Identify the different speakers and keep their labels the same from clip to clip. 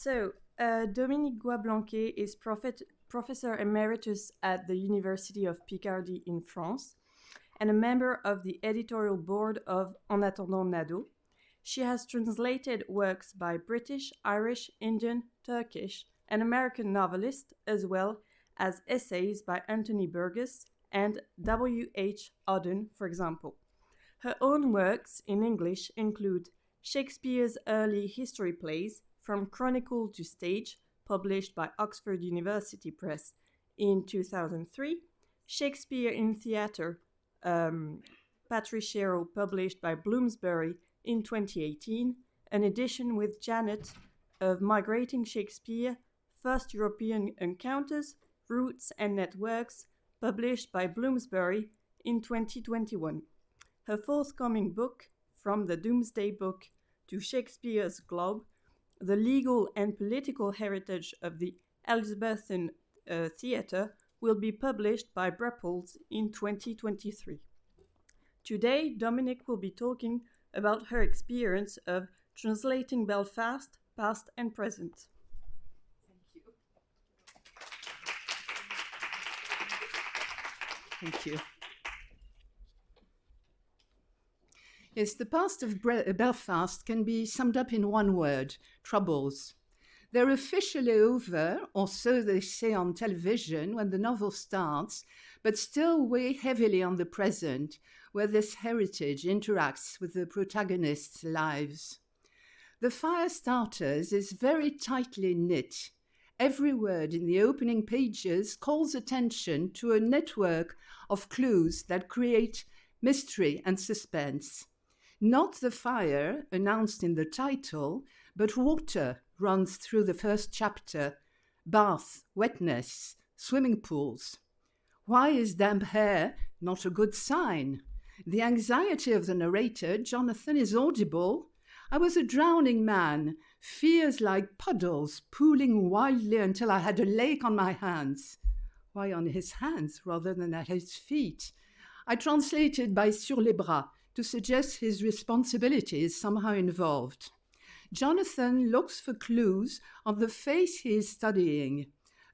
Speaker 1: Dominique Goy-Blanquet is Professor Emeritus at the University of Picardy in France and a member of the editorial board of En attendant Nado. She has translated works by British, Irish, Indian, Turkish, and American novelists, as well as essays by Anthony Burgess and W.H. Auden, for example. Her own works in English include Shakespeare's early history plays, From Chronicle to Stage, published by Oxford University Press in 2003, Shakespeare in Theatre, Patriciero, published by Bloomsbury in 2018, an edition with Janet of Migrating Shakespeare, First European Encounters, Roots and Networks, published by Bloomsbury in 2021. Her forthcoming book, From the Doomsday Book to Shakespeare's Globe, The Legal and Political Heritage of the Elizabethan Theatre, will be published by Brepols in 2023. Today, Dominique will be talking about her experience of translating Belfast, past and present.
Speaker 2: Thank you. Yes, the past of Belfast can be summed up in one word: troubles. They're officially over, or so they say on television when the novel starts, but still weigh heavily on the present, where this heritage interacts with the protagonists' lives. The Fire Starters is very tightly knit. Every word in the opening pages calls attention to a network of clues that create mystery and suspense. Not the fire announced in the title, but water runs through the first chapter: bath, wetness, swimming pools. Why is damp hair not a good sign? The anxiety of the narrator, Jonathan, is audible. I was a drowning man, fears like puddles pooling wildly until I had a lake on my hands. Why on his hands rather than at his feet? I translated by sur les bras to suggest his responsibility is somehow involved. Jonathan looks for clues on the face he is studying.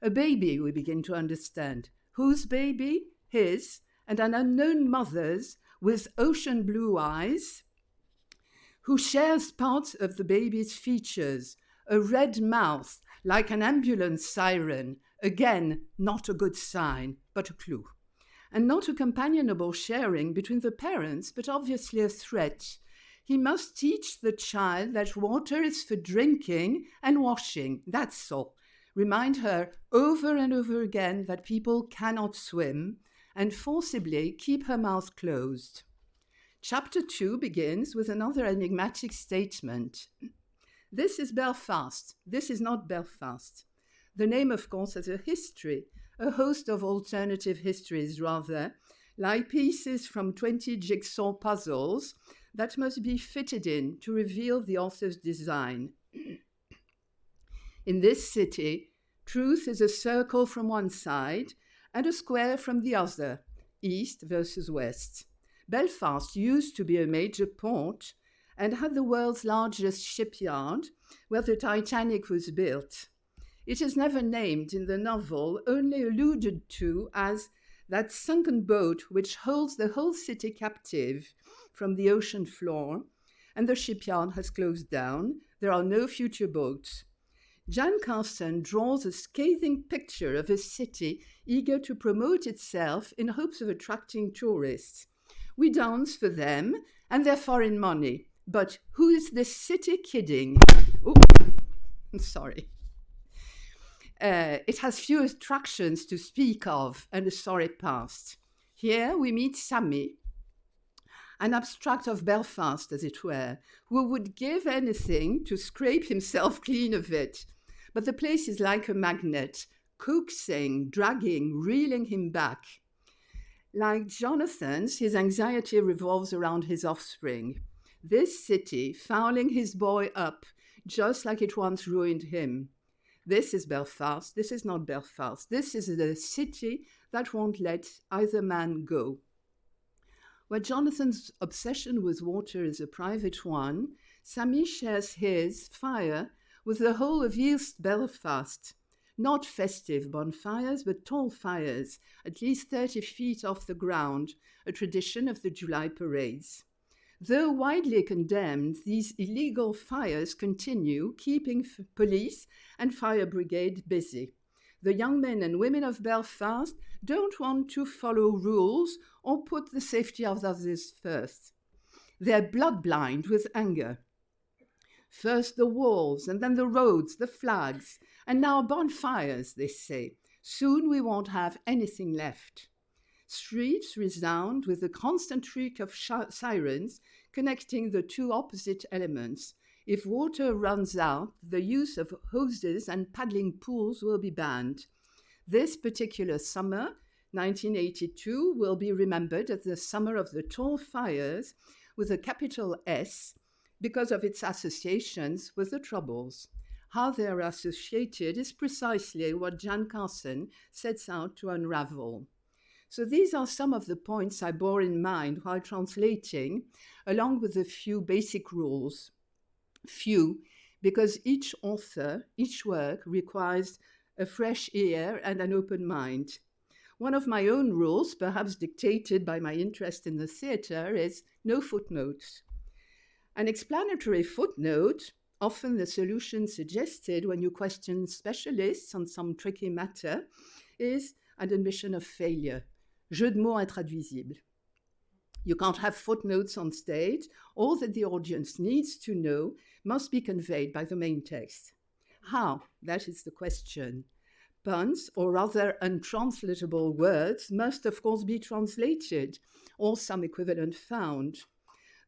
Speaker 2: A baby, we begin to understand. Whose baby? His, and an unknown mother's with ocean blue eyes, who shares parts of the baby's features, a red mouth like an ambulance siren, again, not a good sign, but a clue. And not a companionable sharing between the parents, but obviously a threat. He must teach the child that water is for drinking and washing, that's all. Remind her over and over again that people cannot swim, and forcibly keep her mouth closed. Chapter 2 begins with another enigmatic statement. This is Belfast. This is not Belfast. The name, of course, has a history, a host of alternative histories, rather, like pieces from 20 jigsaw puzzles that must be fitted in to reveal the author's design. In this city, truth is a circle from one side and a square from the other, east versus west. Belfast used to be a major port and had the world's largest shipyard, where the Titanic was built. It is never named in the novel, only alluded to as that sunken boat which holds the whole city captive from the ocean floor, and the shipyard has closed down. There are no future boats. Jan Carson draws a scathing picture of a city eager to promote itself in hopes of attracting tourists. We dance for them and their foreign money. But who is this city kidding? Oh, I'm sorry. It has few attractions to speak of and a sorry past. Here we meet Sammy, an abstract of Belfast, as it were, who would give anything to scrape himself clean of it. But the place is like a magnet, coaxing, dragging, reeling him back. Like Jonathan's, his anxiety revolves around his offspring. This city fouling his boy up, just like it once ruined him. This is Belfast. This is not Belfast. This is the city that won't let either man go. Where Jonathan's obsession with water is a private one, Sammy shares his, fire, with the whole of East Belfast. Not festive bonfires, but tall fires, at least 30 feet off the ground, a tradition of the July parades. Though widely condemned, these illegal fires continue, keeping police and fire brigade busy. The young men and women of Belfast don't want to follow rules or put the safety of others first. They're blood-blind with anger. First the walls, and then the roads, the flags, and now bonfires, they say. Soon we won't have anything left. Streets resound with the constant shriek of sirens connecting the two opposite elements. If water runs out, the use of hoses and paddling pools will be banned. This particular summer, 1982, will be remembered as the summer of the tall fires with a capital S because of its associations with the Troubles. How they are associated is precisely what Jan Carson sets out to unravel. So these are some of the points I bore in mind while translating, along with a few basic rules. Few, because each author, each work requires a fresh ear and an open mind. One of my own rules, perhaps dictated by my interest in the theatre, is no footnotes. An explanatory footnote, often the solution suggested when you question specialists on some tricky matter, is an admission of failure. Jeu de mots intraduisible. You can't have footnotes on stage. All that the audience needs to know must be conveyed by the main text. How? That is the question. Puns, or rather untranslatable words, must of course be translated, or some equivalent found.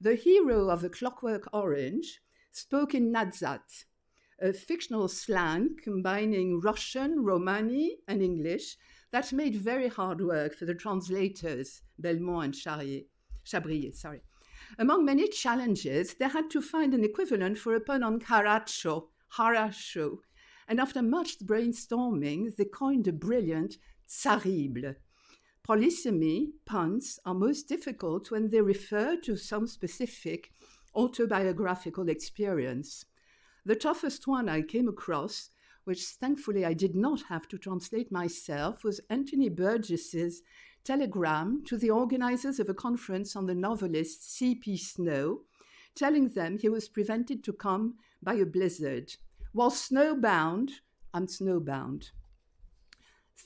Speaker 2: The hero of A Clockwork Orange spoke in Nadsat, a fictional slang combining Russian, Romani, and English that made very hard work for the translators, Belmont and Chabrier. Among many challenges, they had to find an equivalent for a pun on caracho, and after much brainstorming, they coined a brilliant terrible. Polysemy, puns, are most difficult when they refer to some specific autobiographical experience. The toughest one I came across, which thankfully I did not have to translate myself, was Anthony Burgess's telegram to the organizers of a conference on the novelist C.P. Snow, telling them he was prevented to come by a blizzard. While snowbound, I'm snowbound.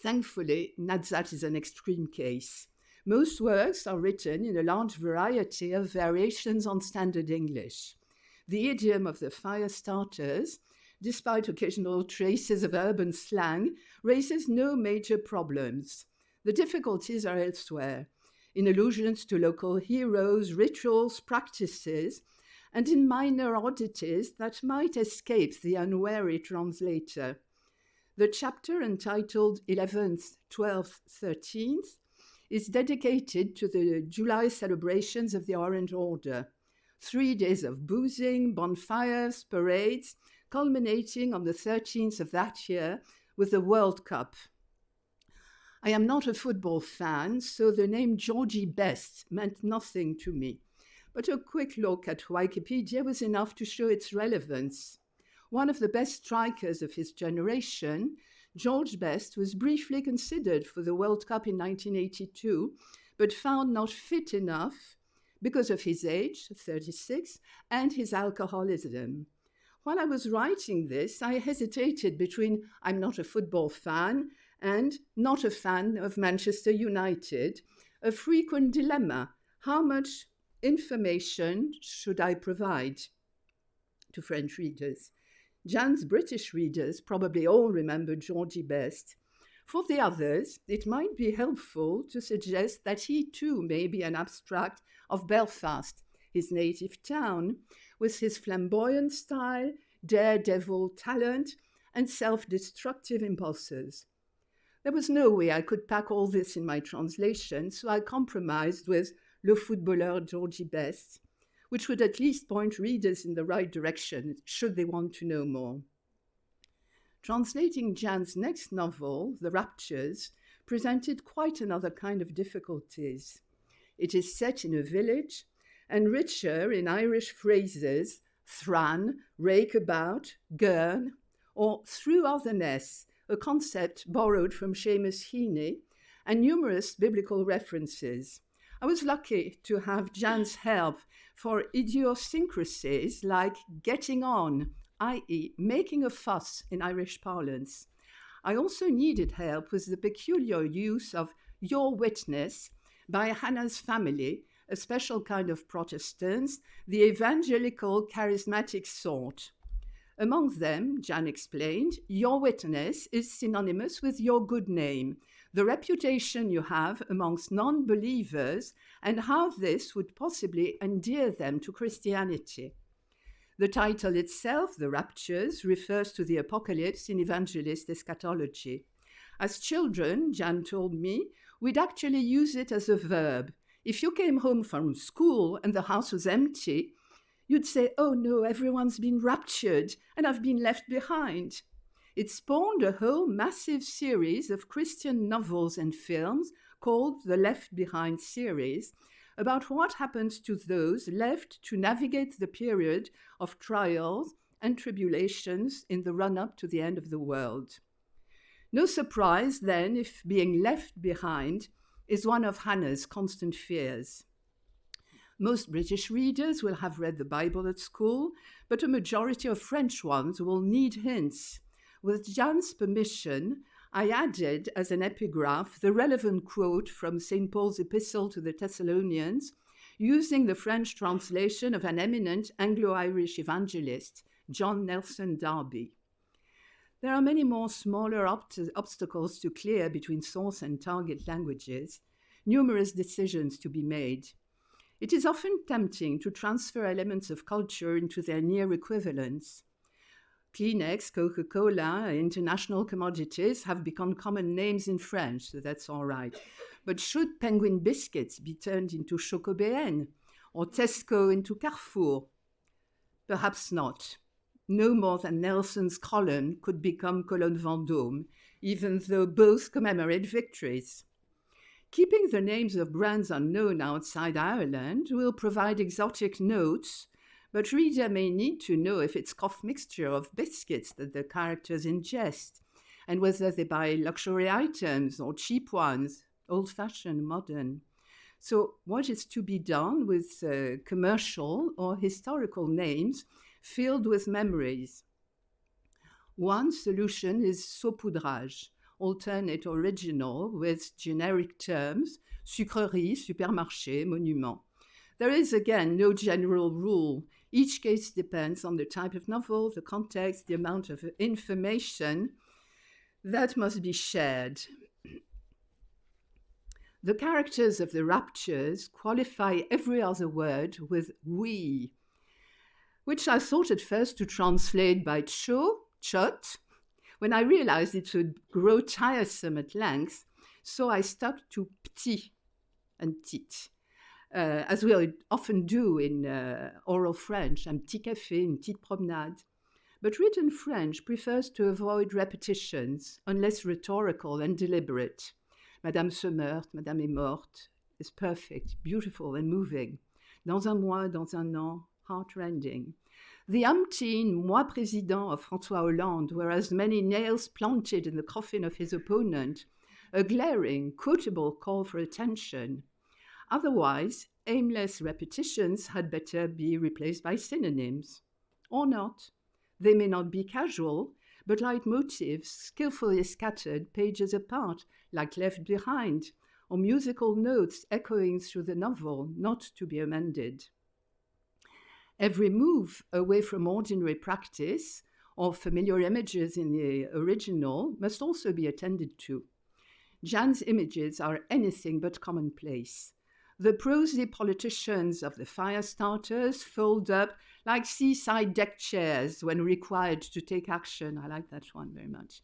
Speaker 2: Thankfully, Nadsat is an extreme case. Most works are written in a large variety of variations on standard English. The idiom of the fire starters, despite occasional traces of urban slang, raises no major problems. The difficulties are elsewhere, in allusions to local heroes, rituals, practices, and in minor oddities that might escape the unwary translator. The chapter entitled 11th, 12th, 13th is dedicated to the July celebrations of the Orange Order. 3 days of boozing, bonfires, parades, culminating on the 13th of that year with the World Cup. I am not a football fan, so the name Georgie Best meant nothing to me. But a quick look at Wikipedia was enough to show its relevance. One of the best strikers of his generation, George Best was briefly considered for the World Cup in 1982, but found not fit enough because of his age, 36, and his alcoholism. While I was writing this, I hesitated between I'm not a football fan and not a fan of Manchester United, a frequent dilemma. How much information should I provide to French readers? Jan's British readers probably all remember Georgie Best. For the others, it might be helpful to suggest that he too may be an abstract of Belfast, his native town, with his flamboyant style, daredevil talent, and self-destructive impulses. There was no way I could pack all this in my translation, so I compromised with Le Footballeur Georgie Best, which would at least point readers in the right direction, should they want to know more. Translating Jan's next novel, The Raptures, presented quite another kind of difficulties. It is set in a village and richer in Irish phrases thran, rake about, gurn, or through otherness, a concept borrowed from Seamus Heaney, and numerous biblical references. I was lucky to have Jan's help for idiosyncrasies like getting on, i.e. making a fuss in Irish parlance. I also needed help with the peculiar use of your witness by Hannah's family, a special kind of Protestants, the evangelical charismatic sort. Among them, Jan explained, your witness is synonymous with your good name, the reputation you have amongst non-believers, and how this would possibly endear them to Christianity. The title itself, The Raptures, refers to the apocalypse in evangelist eschatology. As children, Jan told me, we'd actually use it as a verb. If you came home from school and the house was empty, you'd say, oh no, everyone's been raptured and I've been left behind. It spawned a whole massive series of Christian novels and films called the Left Behind series, about what happens to those left to navigate the period of trials and tribulations in the run-up to the end of the world. No surprise, then, if being left behind is one of Hannah's constant fears. Most British readers will have read the Bible at school, but a majority of French ones will need hints. With Jan's permission, I added as an epigraph the relevant quote from St. Paul's epistle to the Thessalonians, using the French translation of an eminent Anglo-Irish evangelist, John Nelson Darby. There are many more smaller obstacles to clear between source and target languages, numerous decisions to be made. It is often tempting to transfer elements of culture into their near equivalents. Kleenex, Coca-Cola, international commodities have become common names in French, so that's all right. But should Penguin biscuits be turned into Chocobéen or Tesco into Carrefour? Perhaps not. No more than Nelson's column could become Colonne Vendôme, even though both commemorate victories. Keeping the names of brands unknown outside Ireland will provide exotic notes, but reader may need to know if it's cough mixture of biscuits that the characters ingest, and whether they buy luxury items or cheap ones, old-fashioned, modern. So what is to be done with commercial or historical names filled with memories? One solution is saupoudrage, alternate original with generic terms, sucrerie, supermarché, monument. There is, again, no general rule. Each case depends on the type of novel, the context, the amount of information that must be shared. The characters of the Raptures qualify every other word with we, which I thought at first to translate by chot, when I realized it would grow tiresome at length, so I stuck to petit and tit. As we often do in oral French, un petit café, une petite promenade. But written French prefers to avoid repetitions, unless rhetorical and deliberate. Madame se meurt, Madame est morte is perfect, beautiful and moving. Dans un mois, dans un an, heart-rending. The umpteen moi président of François Hollande were as many nails planted in the coffin of his opponent, a glaring, quotable call for attention. Otherwise, aimless repetitions had better be replaced by synonyms. Or not. They may not be casual, but leitmotifs skillfully scattered pages apart, like Left Behind, or musical notes echoing through the novel, not to be amended. Every move away from ordinary practice or familiar images in the original must also be attended to. Jan's images are anything but commonplace. The prosy politicians of the Firestarters fold up like seaside deck chairs when required to take action. I like that one very much.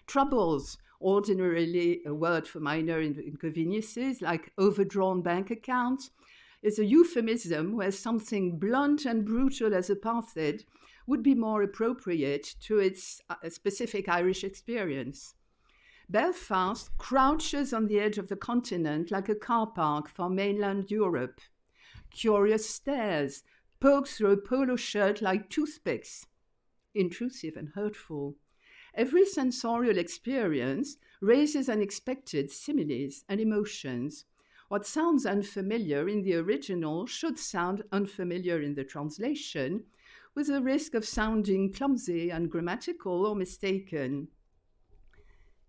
Speaker 2: Troubles, ordinarily a word for minor inconveniences like overdrawn bank accounts, is a euphemism where something blunt and brutal as apartheid would be more appropriate to its specific Irish experience. Belfast crouches on the edge of the continent like a car park for mainland Europe. Curious stares, poke through a polo shirt like toothpicks. Intrusive and hurtful. Every sensorial experience raises unexpected similes and emotions. What sounds unfamiliar in the original should sound unfamiliar in the translation, with the risk of sounding clumsy, ungrammatical, or mistaken.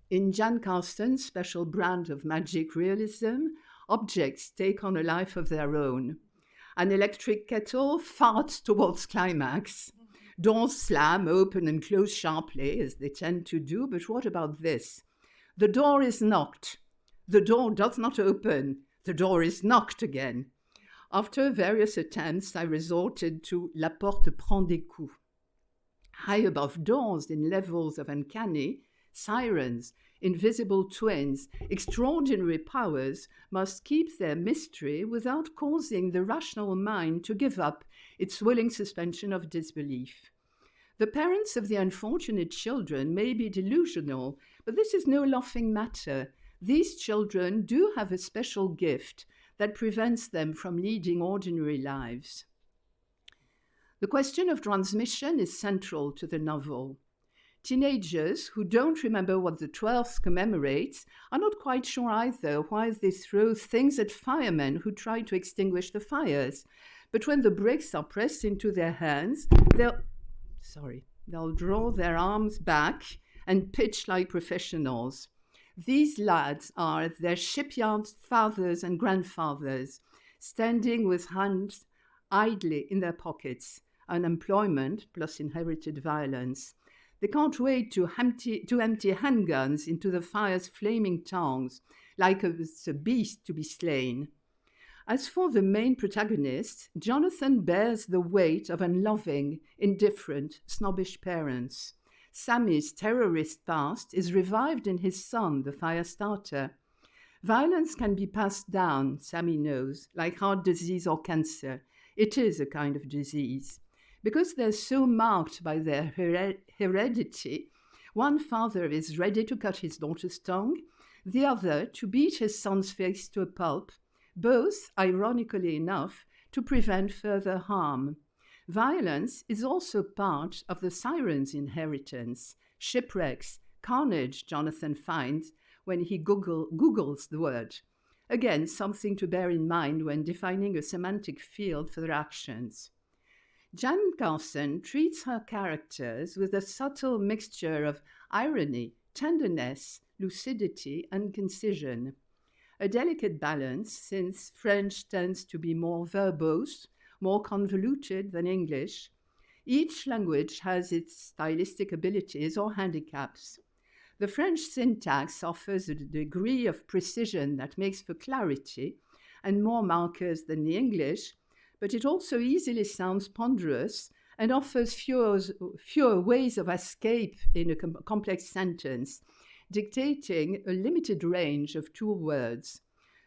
Speaker 2: In Jan Carson's special brand of magic realism, objects take on a life of their own. An electric kettle farts towards climax. Doors slam, open and close sharply, as they tend to do, but what about this? The door is knocked. The door does not open. The door is knocked again. After various attempts, I resorted to La porte prend des coups. High above doors, in levels of uncanny, sirens, invisible twins, extraordinary powers must keep their mystery without causing the rational mind to give up its willing suspension of disbelief. The parents of the unfortunate children may be delusional, but this is no laughing matter. These children do have a special gift that prevents them from leading ordinary lives. The question of transmission is central to the novel. Teenagers who don't remember what the 12th commemorates are not quite sure either why they throw things at firemen who try to extinguish the fires. But when the bricks are pressed into their hands, they'll draw their arms back and pitch like professionals. These lads are their shipyard fathers and grandfathers, standing with hands idly in their pockets, unemployment plus inherited violence. They can't wait to empty handguns into the fire's flaming tongues, like a beast to be slain. As for the main protagonist, Jonathan bears the weight of unloving, indifferent, snobbish parents. Sammy's terrorist past is revived in his son, the fire starter. Violence can be passed down, Sammy knows, like heart disease or cancer. It is a kind of disease. Because they're so marked by their heredity, one father is ready to cut his daughter's tongue, the other to beat his son's face to a pulp, both, ironically enough, to prevent further harm. Violence is also part of the siren's inheritance. Shipwrecks, carnage, Jonathan finds when he Googles the word. Again, something to bear in mind when defining a semantic field for their actions. Jan Carson treats her characters with a subtle mixture of irony, tenderness, lucidity, and concision. A delicate balance, since French tends to be more verbose, more convoluted than English. Each language has its stylistic abilities or handicaps. The French syntax offers a degree of precision that makes for clarity and more markers than the English, but it also easily sounds ponderous and offers fewer ways of escape in a complex sentence, dictating a limited range of 2 words.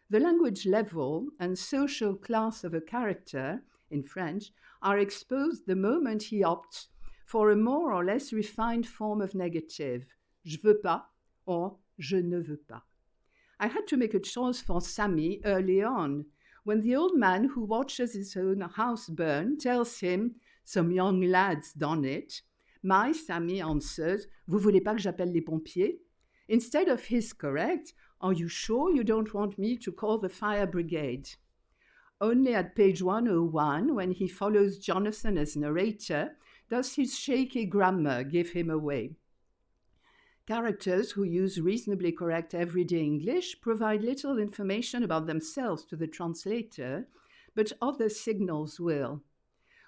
Speaker 2: The language level and social class of a character, in French, are exposed the moment he opts for a more or less refined form of negative, je veux pas or je ne veux pas. I had to make a choice for Sammy early on, when the old man who watches his own house burn tells him, some young lad's done it. My Sammy answers, vous voulez pas que j'appelle les pompiers? Instead of his correct, are you sure you don't want me to call the fire brigade? Only at page 101, when he follows Jonathan as narrator, does his shaky grammar give him away. Characters who use reasonably correct everyday English provide little information about themselves to the translator, but other signals will.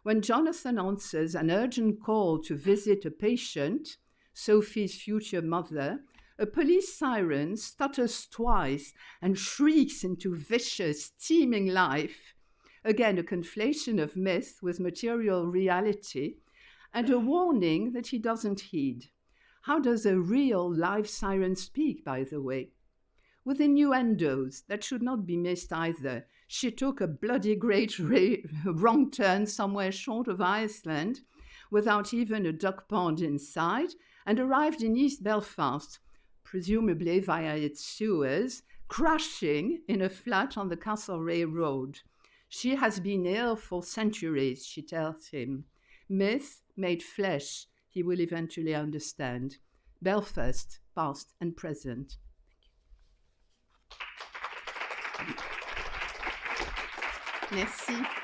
Speaker 2: When Jonathan answers an urgent call to visit a patient, Sophie's future mother, a police siren stutters twice and shrieks into vicious, teeming life. Again, a conflation of myth with material reality, and a warning that he doesn't heed. How does a real live siren speak, by the way? With innuendos that should not be missed either. She took a bloody great wrong turn somewhere short of Iceland, without even a duck pond in sight, and arrived in East Belfast, presumably via its sewers, crashing in a flat on the Castlereagh Road. She has been ill for centuries, she tells him. Myth made flesh, he will eventually understand. Belfast, past and present. Merci.